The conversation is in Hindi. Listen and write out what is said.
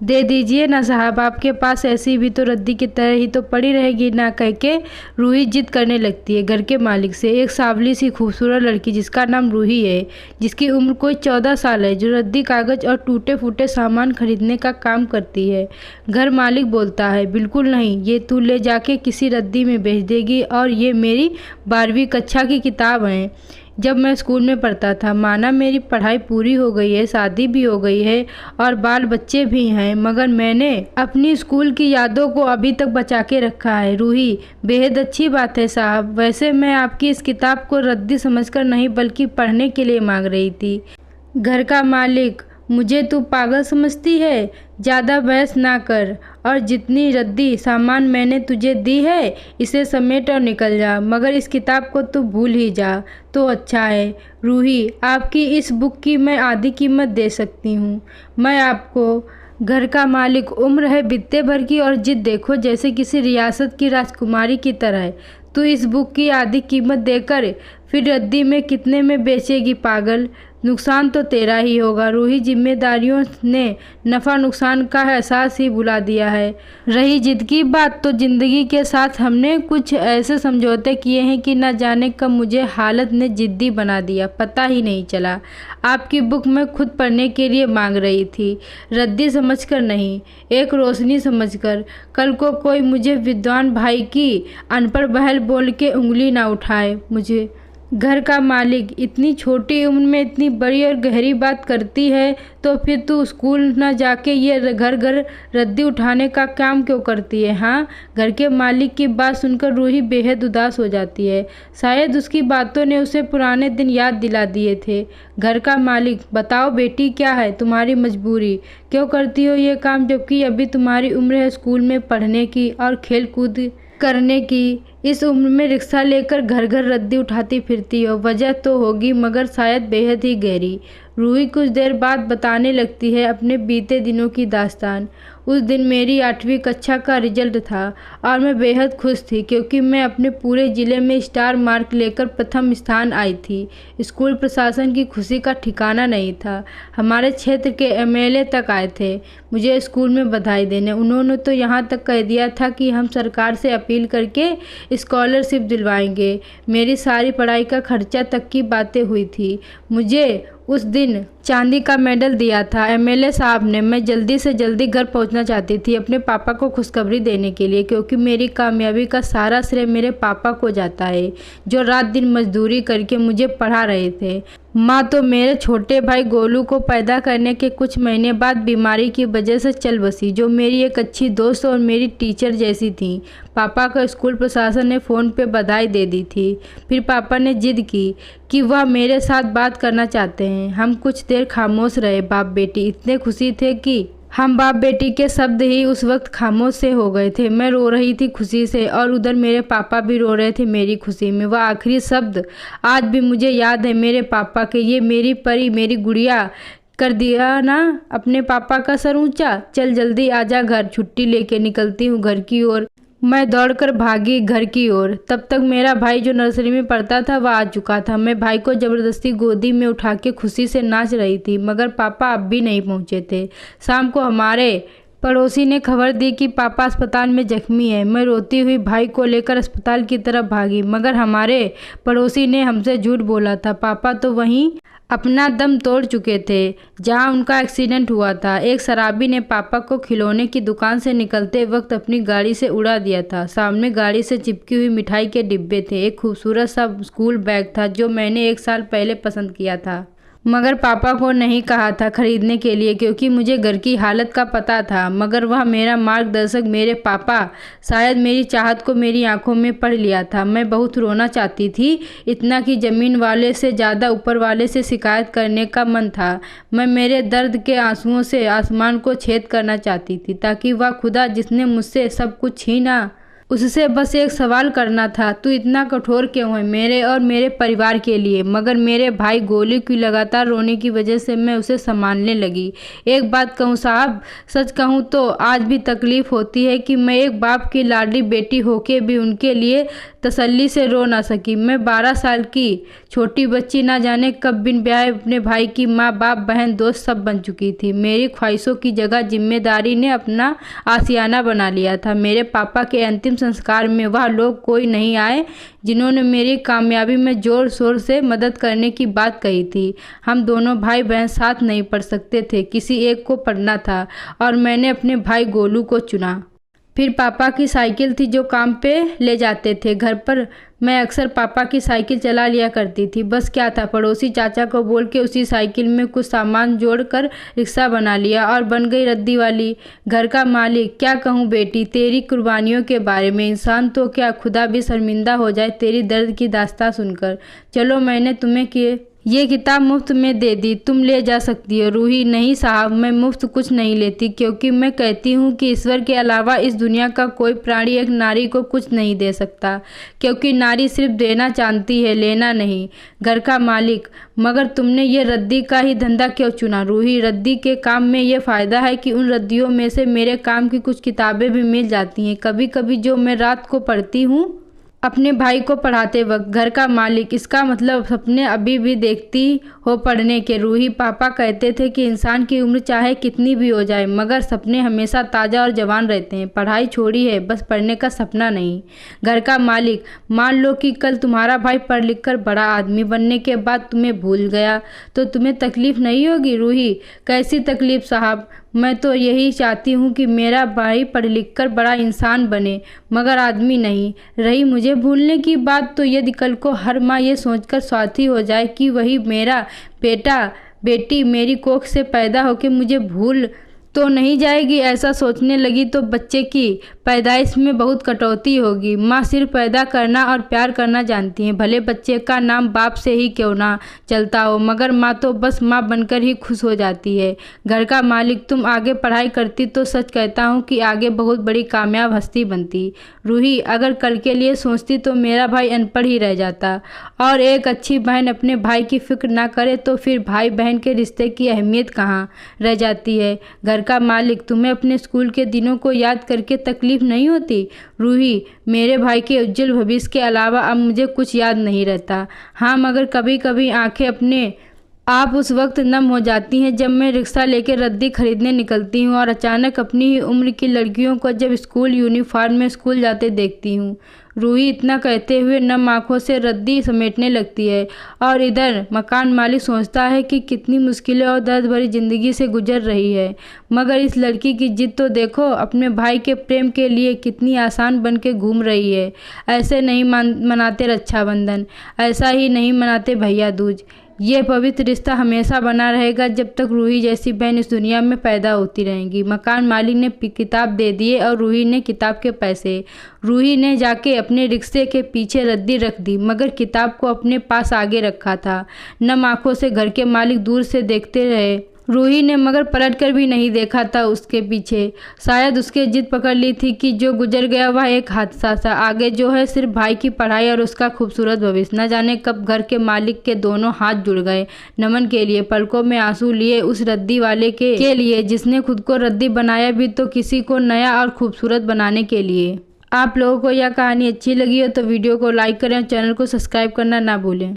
दे दीजिए ना साहब, आपके पास ऐसी भी तो रद्दी की तरह ही तो पड़ी रहेगी ना, कह के रूही जिद करने लगती है घर के मालिक से। एक सांवली सी खूबसूरत लड़की जिसका नाम रूही है, जिसकी उम्र कोई 14 साल है, जो रद्दी कागज और टूटे फूटे सामान खरीदने का काम करती है। घर मालिक बोलता है, बिल्कुल नहीं, ये तू ले जाके किसी रद्दी में बेच देगी, और ये मेरी 12वीं कक्षा की किताब है। जब मैं स्कूल में पढ़ता था, माना मेरी पढ़ाई पूरी हो गई है, शादी भी हो गई है और बाल बच्चे भी हैं, मगर मैंने अपनी स्कूल की यादों को अभी तक बचा के रखा है। रूही, बेहद अच्छी बात है साहब, वैसे मैं आपकी इस किताब को रद्दी समझकर नहीं बल्कि पढ़ने के लिए मांग रही थी। घर का मालिक, मुझे तू पागल समझती है? ज़्यादा बहस ना कर, और जितनी रद्दी सामान मैंने तुझे दी है इसे समेट और निकल जा, मगर इस किताब को तू भूल ही जा तो अच्छा है। रूही, आपकी इस बुक की मैं आधी कीमत दे सकती हूँ। मैं आपको। घर का मालिक, उम्र है बित्ते भर की और जिद देखो जैसे किसी रियासत की राजकुमारी की तरह। तू इस बुक की आधी कीमत देकर फिर रद्दी में कितने में बेचेगी पागल? नुकसान तो तेरा ही होगा। रूही, जिम्मेदारियों ने नफ़ा नुकसान का एहसास ही भुला दिया है। रही जिद की बात, तो ज़िंदगी के साथ हमने कुछ ऐसे समझौते किए हैं कि न जाने कब मुझे हालत ने ज़िद्दी बना दिया, पता ही नहीं चला। आपकी बुक मैं खुद पढ़ने के लिए मांग रही थी, रद्दी समझकर नहीं, एक रोशनी समझकर। कल को कोई मुझे विद्वान भाई की अनपढ़ बहल बोल के उंगली ना उठाए मुझे। घर का मालिक, इतनी छोटी उम्र में इतनी बड़ी और गहरी बात करती है, तो फिर तू स्कूल न जाके ये घर घर रद्दी उठाने का काम क्यों करती है? हाँ। घर के मालिक की बात सुनकर रूही बेहद उदास हो जाती है। शायद उसकी बातों ने उसे पुराने दिन याद दिला दिए थे। घर का मालिक, बताओ बेटी, क्या है तुम्हारी मजबूरी? क्यों करती हो ये काम, जबकि अभी तुम्हारी उम्र है स्कूल में पढ़ने की और खेल कूद करने की। इस उम्र में रिक्शा लेकर घर घर रद्दी उठाती फिरती हो, वजह तो होगी मगर शायद बेहद ही गहरी। रूही कुछ देर बाद बताने लगती है अपने बीते दिनों की दास्तान। उस दिन मेरी 8वीं कक्षा का रिजल्ट था और मैं बेहद खुश थी क्योंकि मैं अपने पूरे ज़िले में स्टार मार्क लेकर प्रथम स्थान आई थी। स्कूल प्रशासन की खुशी का ठिकाना नहीं था। हमारे क्षेत्र के एमएलए तक आए थे मुझे स्कूल में बधाई देने। उन्होंने तो यहाँ तक कह दिया था कि हम सरकार से अपील करके स्कॉलरशिप दिलवाएंगे। मेरी सारी पढ़ाई का खर्चा तक की बातें हुई थी। मुझे उस दिन चांदी का मेडल दिया था एमएलए साहब ने। मैं जल्दी से जल्दी घर पहुंचना चाहती थी अपने पापा को खुशखबरी देने के लिए, क्योंकि मेरी कामयाबी का सारा श्रेय मेरे पापा को जाता है, जो रात दिन मजदूरी करके मुझे पढ़ा रहे थे। माँ तो मेरे छोटे भाई गोलू को पैदा करने के कुछ महीने बाद बीमारी की वजह से चल बसी, जो मेरी एक अच्छी दोस्त और मेरी टीचर जैसी थी। पापा को स्कूल प्रशासन ने फ़ोन पे बधाई दे दी थी। फिर पापा ने जिद की कि वह मेरे साथ बात करना चाहते हैं। हम कुछ देर खामोश रहे। बाप बेटी इतने खुशी थे कि हम बाप बेटी के शब्द ही उस वक्त खामोश से हो गए थे। मैं रो रही थी खुशी से और उधर मेरे पापा भी रो रहे थे मेरी खुशी में। वह आखिरी शब्द आज भी मुझे याद है मेरे पापा के, ये मेरी परी, मेरी गुड़िया, कर दिया ना अपने पापा का सर ऊंचा। चल जल्दी आजा घर, छुट्टी लेके निकलती हूँ घर की ओर। मैं दौड़कर भागी घर की ओर। तब तक मेरा भाई जो नर्सरी में पढ़ता था वह आ चुका था। मैं भाई को ज़बरदस्ती गोदी में उठा के खुशी से नाच रही थी, मगर पापा अब भी नहीं पहुंचे थे। शाम को हमारे पड़ोसी ने खबर दी कि पापा अस्पताल में जख्मी है। मैं रोती हुई भाई को लेकर अस्पताल की तरफ भागी, मगर हमारे पड़ोसी ने हमसे झूठ बोला था। पापा तो वहीं अपना दम तोड़ चुके थे जहां उनका एक्सीडेंट हुआ था। एक शराबी ने पापा को खिलौने की दुकान से निकलते वक्त अपनी गाड़ी से उड़ा दिया था। सामने गाड़ी से चिपकी हुई मिठाई के डिब्बे थे। एक खूबसूरत सा स्कूल बैग था जो मैंने 1 साल पहले पसंद किया था, मगर पापा को नहीं कहा था खरीदने के लिए, क्योंकि मुझे घर की हालत का पता था। मगर वह मेरा मार्गदर्शक मेरे पापा शायद मेरी चाहत को मेरी आंखों में पढ़ लिया था। मैं बहुत रोना चाहती थी, इतना कि ज़मीन वाले से ज़्यादा ऊपर वाले से शिकायत करने का मन था। मैं मेरे दर्द के आंसुओं से आसमान को छेद करना चाहती थी, ताकि वह खुदा जिसने मुझसे सब कुछ छीना उससे बस एक सवाल करना था, तू इतना कठोर क्यों है मेरे और मेरे परिवार के लिए। मगर मेरे भाई गोलू की लगातार रोने की वजह से मैं उसे संभालने लगी। एक बात कहूँ साहब, सच कहूँ तो आज भी तकलीफ होती है कि मैं एक बाप की लाडली बेटी होके भी उनके लिए तसल्ली से रो ना सकी। मैं 12 साल की छोटी बच्ची ना जाने कब बिन ब्याहे अपने भाई की माँ बाप बहन दोस्त सब बन चुकी थी। मेरी ख्वाहिशों की जगह जिम्मेदारी ने अपना आशियाना बना लिया था। मेरे पापा के अंतिम संस्कार में वह लोग कोई नहीं आए जिन्होंने मेरी कामयाबी में जोर शोर से मदद करने की बात कही थी। हम दोनों भाई बहन साथ नहीं पढ़ सकते थे, किसी एक को पढ़ना था और मैंने अपने भाई गोलू को चुना। फिर पापा की साइकिल थी जो काम पे ले जाते थे घर पर। मैं अक्सर पापा की साइकिल चला लिया करती थी। बस क्या था, पड़ोसी चाचा को बोल के उसी साइकिल में कुछ सामान जोड़कर रिक्शा बना लिया और बन गई रद्दी वाली, घर का मालिक। क्या कहूँ बेटी तेरी कुर्बानियों के बारे में, इंसान तो क्या खुदा भी शर्मिंदा हो जाए तेरी दर्द की दास्तां सुनकर। चलो मैंने तुम्हें ये किताब मुफ्त में दे दी, तुम ले जा सकती हो। रूही, नहीं साहब, मैं मुफ्त कुछ नहीं लेती, क्योंकि मैं कहती हूँ कि ईश्वर के अलावा इस दुनिया का कोई प्राणी एक नारी को कुछ नहीं दे सकता, क्योंकि नारी सिर्फ देना जानती है, लेना नहीं। घर का मालिक, मगर तुमने ये रद्दी का ही धंधा क्यों चुना? रूही, रद्दी के काम में ये फ़ायदा है कि उन रद्दियों में से मेरे काम की कुछ किताबें भी मिल जाती हैं, कभी कभी, जो मैं रात को पढ़ती हूँ अपने भाई को पढ़ाते वक्त। घर का मालिक, इसका मतलब सपने अभी भी देखती हो पढ़ने के? रूही, पापा कहते थे कि इंसान की उम्र चाहे कितनी भी हो जाए मगर सपने हमेशा ताज़ा और जवान रहते हैं। पढ़ाई छोड़ी है, बस पढ़ने का सपना नहीं। घर का मालिक, मान लो कि कल तुम्हारा भाई पढ़ लिख कर बड़ा आदमी बनने के बाद तुम्हें भूल गया तो तुम्हें तकलीफ़ नहीं होगी? रूही, कैसी तकलीफ़ साहब, मैं तो यही चाहती हूँ कि मेरा भाई पढ़ लिख कर बड़ा इंसान बने, मगर आदमी नहीं। रही मुझे भूलने की बात, तो यदि कल को हर माँ ये सोचकर स्वार्थी हो जाए कि वही मेरा बेटा बेटी मेरी कोख से पैदा होकर मुझे भूल तो नहीं जाएगी, ऐसा सोचने लगी तो बच्चे की पैदाइश में बहुत कटौती होगी। माँ सिर्फ पैदा करना और प्यार करना जानती हैं, भले बच्चे का नाम बाप से ही क्यों ना चलता हो, मगर माँ तो बस माँ बनकर ही खुश हो जाती है। घर का मालिक, तुम आगे पढ़ाई करती तो सच कहता हूँ कि आगे बहुत बड़ी कामयाब हस्ती बनती। रूही, अगर कल के लिए सोचती तो मेरा भाई अनपढ़ ही रह जाता। और एक अच्छी बहन अपने भाई की फिक्र ना करे तो फिर भाई बहन के रिश्ते की अहमियत कहाँ रह जाती है? घर का मालिक, तुम्हें अपने स्कूल के दिनों को याद करके तकलीफ नहीं होती? रूही, मेरे भाई के उज्जवल भविष्य के अलावा अब मुझे कुछ याद नहीं रहता। हाँ, मगर कभी कभी आंखें अपने आप उस वक्त नम हो जाती हैं जब मैं रिक्शा लेकर रद्दी खरीदने निकलती हूँ और अचानक अपनी ही उम्र की लड़कियों को जब स्कूल यूनिफॉर्म में स्कूल जाते देखती हूँ। रूही इतना कहते हुए नम आँखों से रद्दी समेटने लगती है और इधर मकान मालिक सोचता है कि कितनी मुश्किलें और दर्द भरी ज़िंदगी से गुजर रही है, मगर इस लड़की की जिद तो देखो, अपने भाई के प्रेम के लिए कितनी आसान बन के घूम रही है। ऐसे नहीं मनाते रक्षाबंधन, ऐसा ही नहीं मनाते भैया दूज। ये पवित्र रिश्ता हमेशा बना रहेगा जब तक रूही जैसी बहन इस दुनिया में पैदा होती रहेंगी। मकान मालिक ने किताब दे दिए और रूही ने किताब के पैसे। रूही ने जाके अपने रिक्शे के पीछे रद्दी रख दी, मगर किताब को अपने पास आगे रखा था। नम आंखों से घर के मालिक दूर से देखते रहे। रूही ने मगर पलट कर भी नहीं देखा था उसके पीछे। शायद उसके जिद पकड़ ली थी कि जो गुजर गया वह एक हादसा था, आगे जो है सिर्फ भाई की पढ़ाई और उसका खूबसूरत भविष्य। न जाने कब घर के मालिक के दोनों हाथ जुड़ गए नमन के लिए, पलकों में आंसू लिए उस रद्दी वाले के लिए जिसने खुद को रद्दी बनाया भी तो किसी को नया और खूबसूरत बनाने के लिए। आप लोगों को यह कहानी अच्छी लगी हो तो वीडियो को लाइक करें और चैनल को सब्सक्राइब करना ना भूलें।